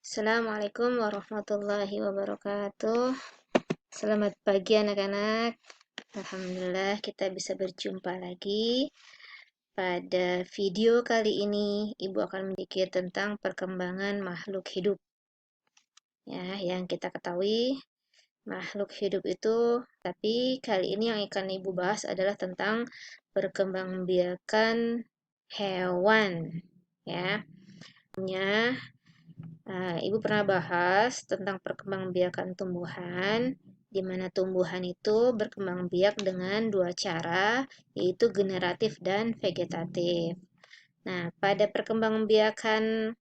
Assalamualaikum warahmatullahi wabarakatuh. Selamat pagi anak-anak. Alhamdulillah kita bisa berjumpa lagi. Pada video kali ini, Ibu akan sedikit tentang perkembangan makhluk hidup. Ya, yang kita ketahui makhluk hidup itu, tapi kali ini yang akan Ibu bahas adalah tentang perkembangbiakan hewan. Ya, Ibu pernah bahas tentang perkembangbiakan tumbuhan, di mana tumbuhan itu berkembang biak dengan dua cara, yaitu generatif dan vegetatif. Nah, pada perkembangbiakan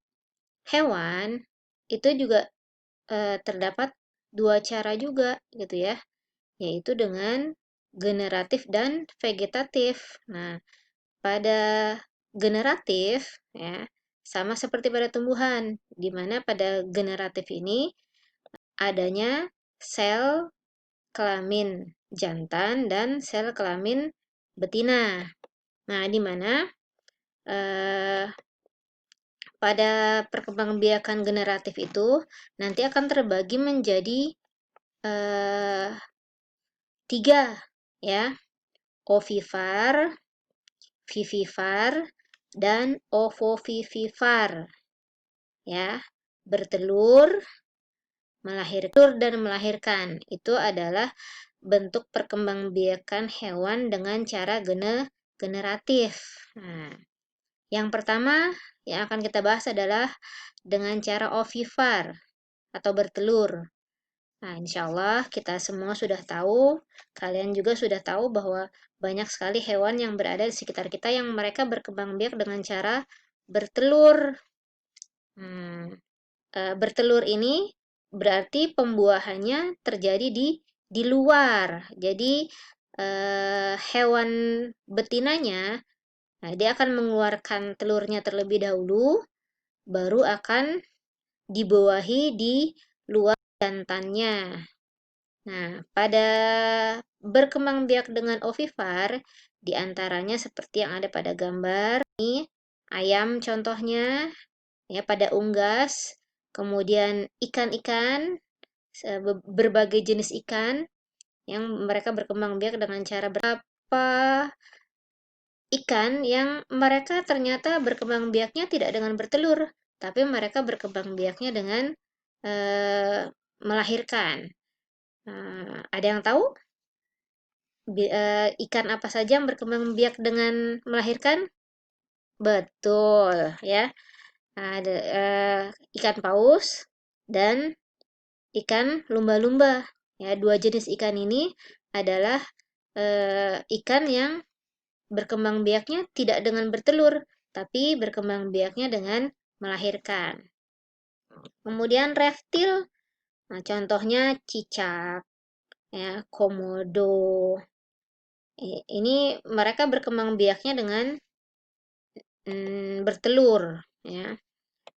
hewan, itu juga terdapat dua cara juga, gitu ya, yaitu dengan generatif dan vegetatif. Nah, pada generatif, ya, sama seperti pada tumbuhan, di mana pada generatif ini adanya sel kelamin jantan dan sel kelamin betina. Nah, di mana eh, pada perkembangbiakan generatif itu nanti akan terbagi menjadi eh, tiga, ya, ovipar, vivipar, dan ovovivipar. Ya, bertelur, melahirkan dan melahirkan. Itu adalah bentuk perkembangbiakan hewan dengan cara generatif. Nah, yang pertama yang akan kita bahas adalah dengan cara ovipar atau bertelur. Nah, insya Allah kita semua sudah tahu, kalian juga sudah tahu bahwa banyak sekali hewan yang berada di sekitar kita yang mereka berkembang biak dengan cara bertelur. Bertelur ini berarti pembuahannya terjadi di luar. Jadi hewan betinanya, nah, dia akan mengeluarkan telurnya terlebih dahulu, baru akan dibawahi di luar jantannya. Nah, pada berkembang biak dengan ovipar, diantaranya seperti yang ada pada gambar ini, ayam contohnya, ya, pada unggas, kemudian ikan-ikan, berbagai jenis ikan yang mereka berkembang biak dengan cara berapa ikan yang mereka ternyata berkembang biaknya tidak dengan bertelur, tapi mereka berkembang biaknya dengan eh, melahirkan. Ada yang tahu ikan apa saja yang berkembang biak dengan melahirkan? Betul, ya. Ada ikan paus dan ikan lumba-lumba. Ya, dua jenis ikan ini adalah ikan yang berkembang biaknya tidak dengan bertelur, tapi berkembang biaknya dengan melahirkan. Kemudian reptil, nah, contohnya cicak, ya, komodo. Ini mereka berkembang biaknya dengan bertelur, ya.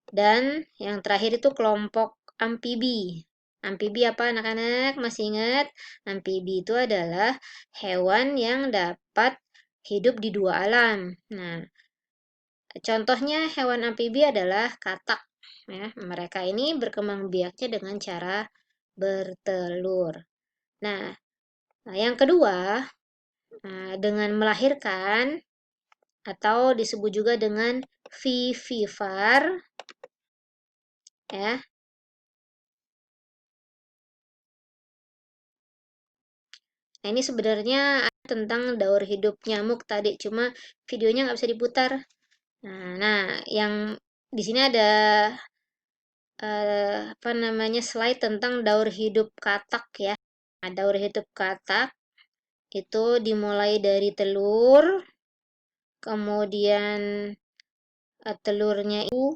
Dan yang terakhir itu kelompok amfibi. Amfibi apa anak-anak? Masih ingat? Amfibi itu adalah hewan yang dapat hidup di dua alam. Nah, contohnya hewan amfibi adalah katak. Ya, mereka ini berkembang biaknya dengan cara bertelur. Nah, yang kedua, dengan melahirkan atau disebut juga dengan vivipar, ya. Nah, ini sebenarnya tentang daur hidup nyamuk tadi, cuma videonya nggak bisa diputar. Nah, yang di sini ada apa namanya slide tentang daur hidup katak, ya. Nah, daur hidup katak itu dimulai dari telur, kemudian telurnya itu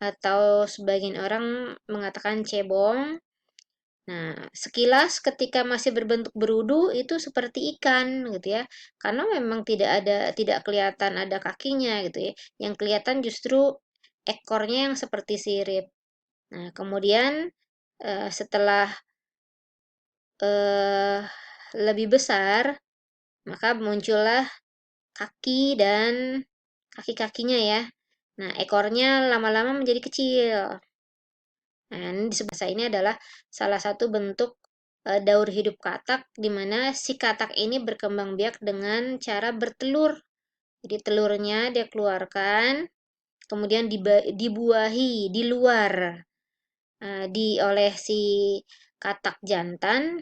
atau sebagian orang mengatakan cebong. Nah, sekilas ketika masih berbentuk berudu itu seperti ikan gitu ya. Karena memang tidak kelihatan ada kakinya gitu ya. Yang kelihatan justru ekornya yang seperti sirip. Nah, kemudian setelah eh, lebih besar, maka muncullah kaki dan kaki-kakinya, ya. Nah, ekornya lama-lama menjadi kecil. Nah, di sebelah ini adalah salah satu bentuk daur hidup katak, di mana si katak ini berkembang biak dengan cara bertelur. Jadi telurnya dia keluarkan, kemudian dibuahi di luar oleh si katak jantan.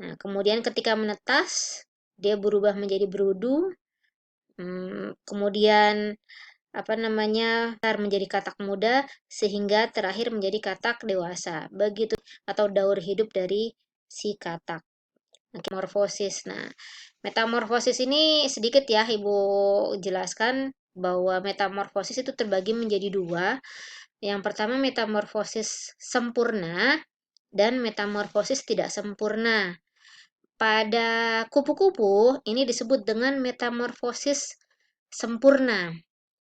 Nah, kemudian ketika menetas, dia berubah menjadi berudu. Kemudian apa namanya menjadi katak muda sehingga terakhir menjadi katak dewasa. Begitu atau daur hidup dari si katak. Metamorfosis. Nah, metamorfosis ini sedikit ya Ibu jelaskan bahwa metamorfosis itu terbagi menjadi dua. Yang pertama metamorfosis sempurna dan metamorfosis tidak sempurna. Pada kupu-kupu ini disebut dengan metamorfosis sempurna.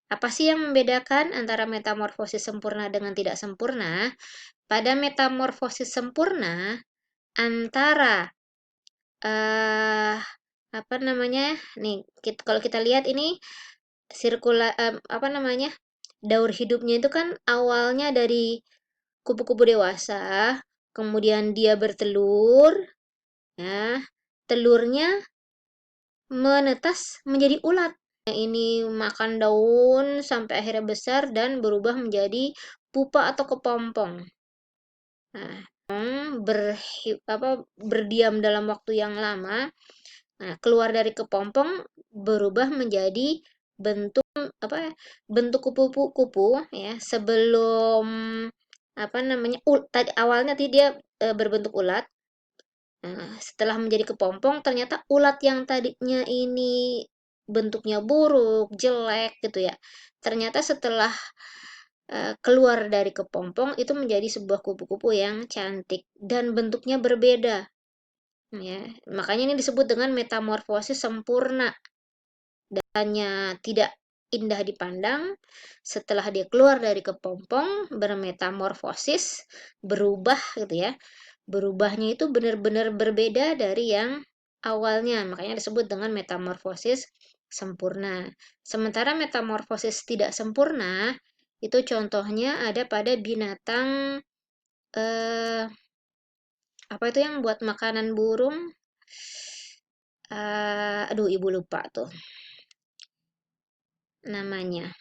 Apa sih yang membedakan antara metamorfosis sempurna dengan tidak sempurna? Pada metamorfosis sempurna, antara apa namanya? Nih, kalau kita lihat ini apa namanya? Daur hidupnya itu kan awalnya dari kupu-kupu dewasa, kemudian dia bertelur, ya. Telurnya menetas menjadi ulat. Ini makan daun sampai akhirnya besar dan berubah menjadi pupa atau kepompong. Nah, berdiam dalam waktu yang lama. Nah, keluar dari kepompong berubah menjadi bentuk bentuk kupu-kupu ya. Sebelum apa namanya? Tadi awalnya dia berbentuk ulat. Nah, setelah menjadi kepompong ternyata ulat yang tadinya ini bentuknya buruk, jelek gitu ya. Ternyata setelah keluar dari kepompong itu menjadi sebuah kupu-kupu yang cantik dan bentuknya berbeda. Ya, makanya ini disebut dengan metamorfosis sempurna. Dannya tidak indah dipandang. Setelah dia keluar dari kepompong, bermetamorfosis, berubah gitu ya. Berubahnya itu benar-benar berbeda dari yang awalnya. Makanya disebut dengan metamorfosis sempurna. Sementara metamorfosis tidak sempurna, itu contohnya ada pada binatang eh, apa itu yang buat makanan burung? Aduh, ibu lupa tuh namanya.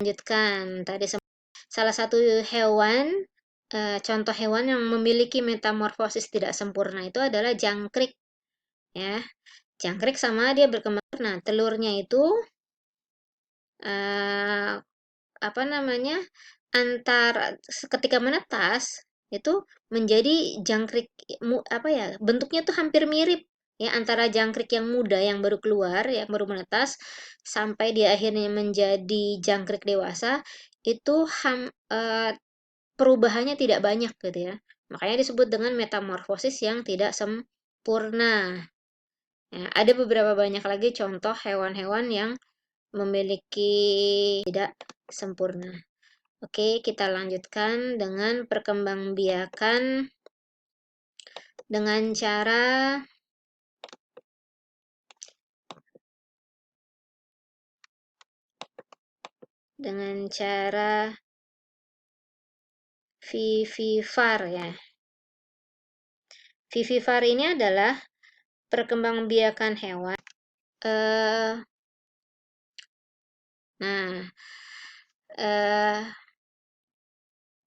Lanjutkan tadi salah satu hewan contoh hewan yang memiliki metamorfosis tidak sempurna itu adalah jangkrik ya. Jangkrik sama dia berkembang. Nah, telurnya itu uh, apa namanya? Antara ketika menetas itu menjadi jangkrik apa ya? Bentuknya tuh hampir mirip ya antara jangkrik yang muda yang baru keluar, yang baru menetas sampai dia akhirnya menjadi jangkrik dewasa itu perubahannya tidak banyak gitu ya. Makanya disebut dengan metamorfosis yang tidak sempurna. Ya, ada beberapa banyak lagi contoh hewan-hewan yang memiliki tidak sempurna. Oke, kita lanjutkan dengan perkembangbiakan dengan cara vivipar ya. Vivipar ini adalah perkembangbiakan hewan. Nah,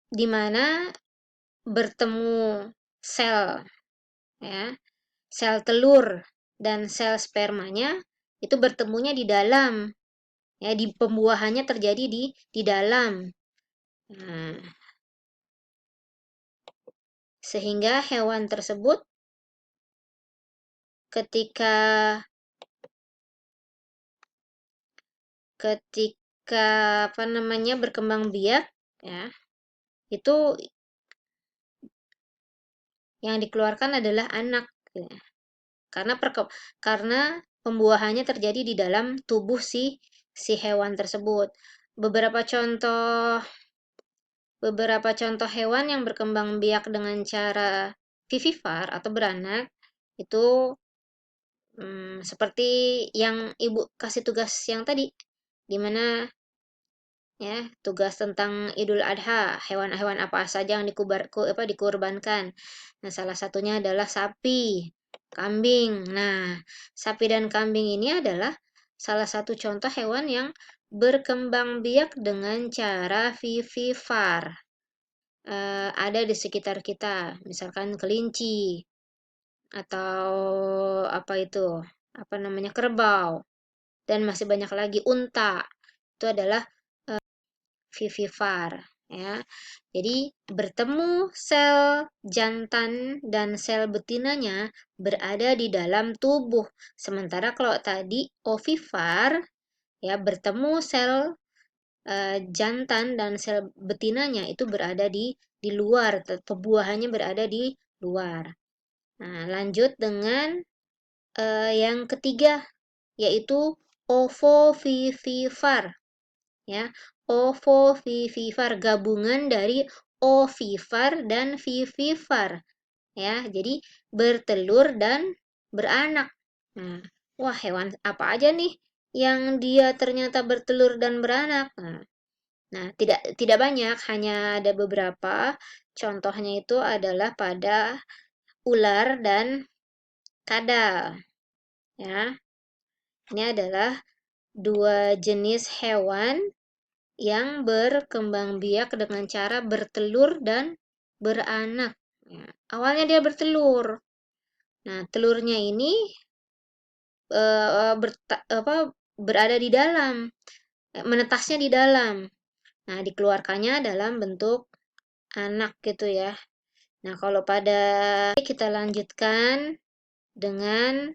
di mana bertemu sel ya, sel telur dan sel spermanya itu bertemunya di dalam ya, di pembuahannya terjadi di dalam. Nah, sehingga hewan tersebut ketika apa namanya berkembang biak ya, itu yang dikeluarkan adalah anak ya. Karena pembuahannya terjadi di dalam tubuh si hewan tersebut. Beberapa contoh hewan yang berkembang biak dengan cara vivipar atau beranak itu seperti yang Ibu kasih tugas yang tadi, di mana ya, tugas tentang Idul Adha, hewan-hewan apa saja yang dikurbankan. Nah, salah satunya adalah sapi, kambing. Nah, sapi dan kambing ini adalah salah satu contoh hewan yang berkembang biak dengan cara vivipar. Ada di sekitar kita, misalkan kelinci atau apa itu, apa namanya, kerbau, dan masih banyak lagi unta. Itu adalah vivipar, ya. Jadi bertemu sel jantan dan sel betinanya berada di dalam tubuh. Sementara kalau tadi ovipar, ya, bertemu sel jantan dan sel betinanya itu berada di luar, pembuahannya berada di luar. Nah, lanjut dengan yang ketiga, yaitu ovovivipar, ya. Ovovivipar, gabungan dari ovipar dan vivipar, ya. Jadi bertelur dan beranak. Nah, wah, hewan apa aja nih yang dia ternyata bertelur dan beranak? Nah, tidak banyak, hanya ada beberapa. Contohnya itu adalah pada ular dan kadal, ya. Ini adalah dua jenis hewan yang berkembang biak dengan cara bertelur dan beranak. Ya, awalnya dia bertelur. Nah, telurnya ini berada di dalam, menetasnya di dalam. Nah, dikeluarkannya dalam bentuk anak gitu ya. Nah, kalau pada kita lanjutkan dengan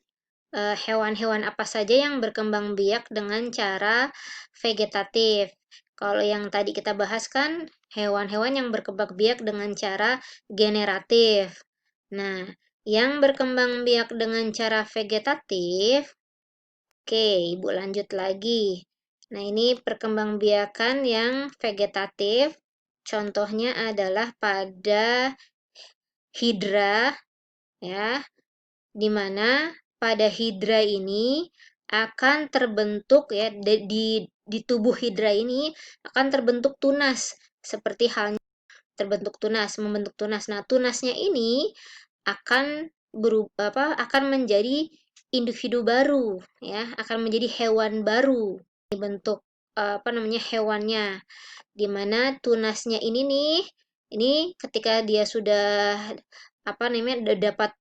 hewan-hewan apa saja yang berkembang biak dengan cara vegetatif. Kalau yang tadi kita bahas kan hewan-hewan yang berkembang biak dengan cara generatif. Nah, yang berkembang biak dengan cara vegetatif, oke, Ibu lanjut lagi. Nah, ini perkembangbiakan yang vegetatif. Contohnya adalah pada hidra, ya, di mana pada hidra ini akan terbentuk, ya, di tubuh hidra ini akan terbentuk tunas, seperti halnya membentuk tunas. Nah, tunasnya ini akan akan menjadi individu baru, ya, akan menjadi hewan baru. Dibentuk hewannya, di mana tunasnya ini nih, ini ketika dia sudah dapat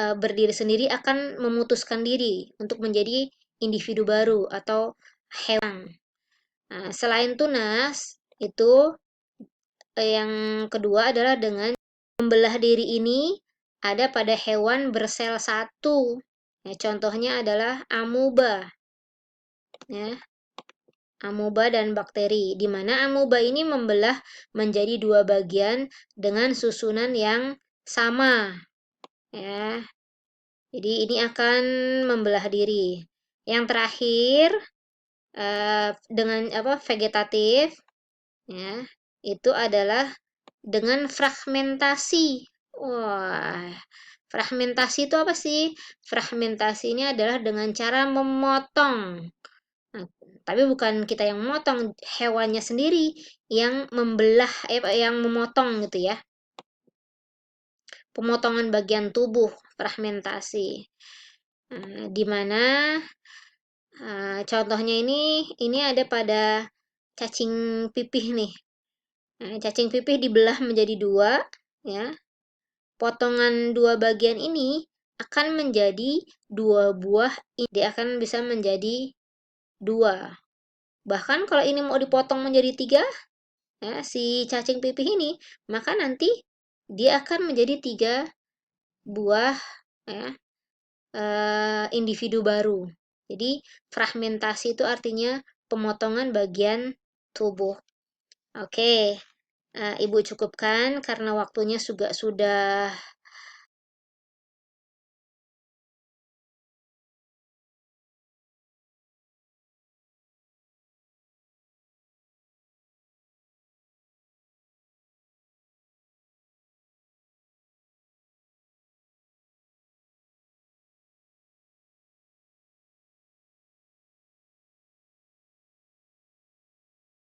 berdiri sendiri, akan memutuskan diri untuk menjadi individu baru atau hewan. Nah, selain tunas, itu yang kedua adalah dengan membelah diri ini ada pada hewan bersel satu. Ya, contohnya adalah amuba, ya, amuba dan bakteri, di mana amuba ini membelah menjadi dua bagian dengan susunan yang sama, ya. Jadi ini akan membelah diri. Yang terakhir dengan vegetatif, ya, itu adalah dengan fragmentasi. Wah, fragmentasi itu apa sih? Fragmentasi ini adalah dengan cara memotong. Nah, tapi bukan kita yang memotong, hewannya sendiri yang membelah, yang memotong gitu ya. Pemotongan bagian tubuh, fragmentasi. Di mana contohnya ini ada pada cacing pipih nih. Nah, cacing pipih dibelah menjadi dua, ya. Potongan dua bagian ini akan menjadi dua buah, dia akan bisa menjadi dua. Bahkan kalau ini mau dipotong menjadi tiga, ya, si cacing pipih ini, maka nanti dia akan menjadi tiga buah, ya, individu baru. Jadi fragmentasi itu artinya pemotongan bagian tubuh. Oke, Ibu cukupkan karena waktunya juga sudah